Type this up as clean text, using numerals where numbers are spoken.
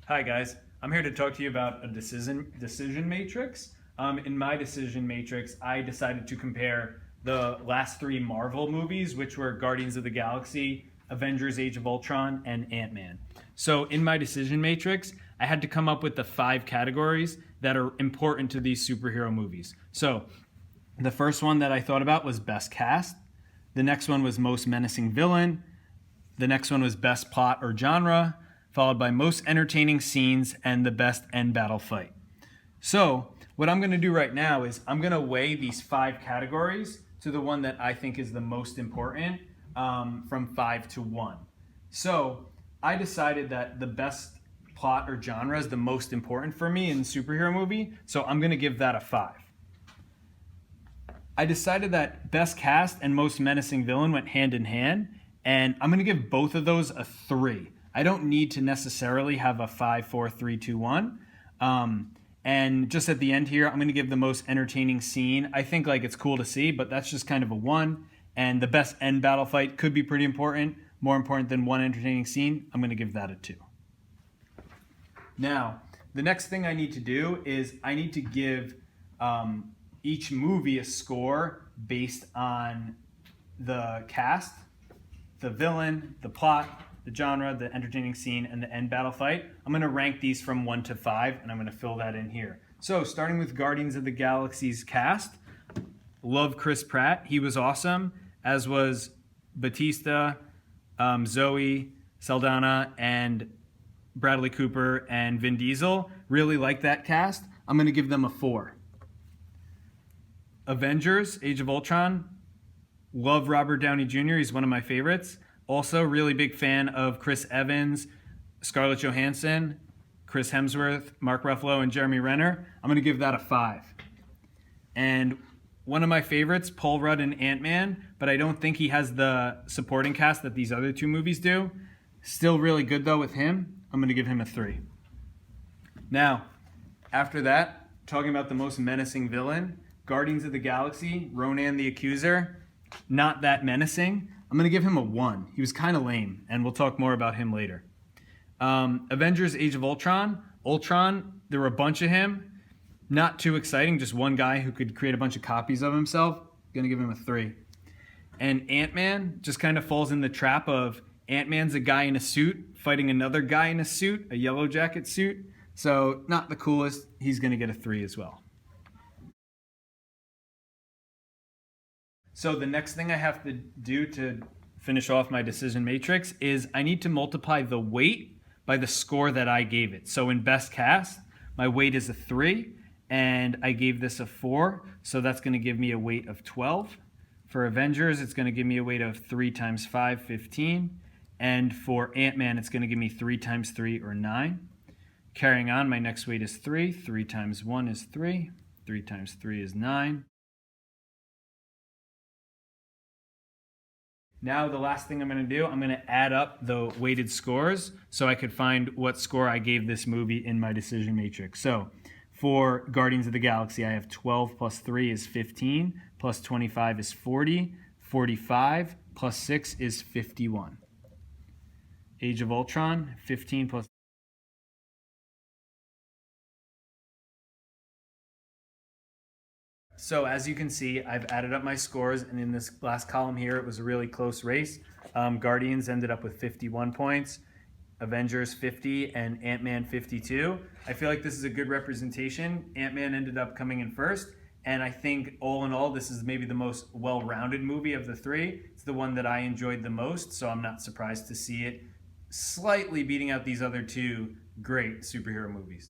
Hi guys, I'm here to talk to you about a decision matrix. In my decision matrix, I decided to compare the last three Marvel movies, which were Guardians of the Galaxy, Avengers Age of Ultron, and Ant-Man. So in my decision matrix, I had to come up with the 5 categories that are important to these superhero movies. So the first one that I thought about was best cast. The next one was most menacing villain. The next one was best plot or genre, followed by most entertaining scenes and the best end battle fight. So what I'm going to do right now is I'm going to weigh these 5 categories to the one that I think is the most important, from 5 to 1. So I decided that the best plot or genre is the most important for me in a superhero movie, so I'm going to give that a 5. I decided that best cast and most menacing villain went hand in hand, and I'm going to give both of those a 3. I don't need to necessarily have a 5, 4, 3, 2, 1. And just at the end here, I'm going to give the most entertaining scene. I think it's cool to see, but that's just kind of a 1. And the best end battle fight could be pretty important, more important than one entertaining scene. I'm going to give that a 2. Now, the next thing I need to do is I need to give each movie a score based on the cast, the villain, the plot, the genre, the entertaining scene, and the end battle fight. I'm going to rank these from 1 to 5, and I'm going to fill that in here. So starting with Guardians of the Galaxy's cast, love Chris Pratt. He was awesome, as was Batista, Zoe Saldana, and Bradley Cooper, and Vin Diesel. Really like that cast. I'm going to give them a 4. Avengers, Age of Ultron. Love Robert Downey Jr. He's one of my favorites. Also, really big fan of Chris Evans, Scarlett Johansson, Chris Hemsworth, Mark Ruffalo, and Jeremy Renner. I'm going to give that a 5. And one of my favorites, Paul Rudd in Ant-Man, but I don't think he has the supporting cast that these other 2 movies do. Still really good, though, with him. I'm going to give him a 3. Now, after that, talking about the most menacing villain, Guardians of the Galaxy, Ronan the Accuser. Not that menacing. I'm going to give him a 1. He was kind of lame, and we'll talk more about him later. Avengers Age of Ultron. Ultron, there were a bunch of him. Not too exciting, just one guy who could create a bunch of copies of himself. Going to give him a 3. And Ant-Man just kind of falls in the trap of Ant-Man's a guy in a suit fighting another guy in a suit, a yellow jacket suit. So not the coolest. He's going to get a 3 as well. So the next thing I have to do to finish off my decision matrix is I need to multiply the weight by the score that I gave it. So in best cast, my weight is a 3, and I gave this a 4, so that's going to give me a weight of 12. For Avengers, it's going to give me a weight of 3 times 5, 15. And for Ant-Man, it's going to give me 3 times 3, or 9. Carrying on, my next weight is 3. 3 times 1 is 3. 3 times 3 is 9. Now the last thing I'm going to do, I'm going to add up the weighted scores so I could find what score I gave this movie in my decision matrix. So for Guardians of the Galaxy, I have 12 plus 3 is 15, plus 25 is 40, 45 plus 6 is 51. Age of Ultron, 15 plus So as you can see, I've added up my scores, and in this last column here, it was a really close race. Guardians ended up with 51 points, Avengers 50, and Ant-Man 52. I feel like this is a good representation. Ant-Man ended up coming in first, and I think all in all, this is maybe the most well-rounded movie of the 3. It's the one that I enjoyed the most, so I'm not surprised to see it slightly beating out these other 2 great superhero movies.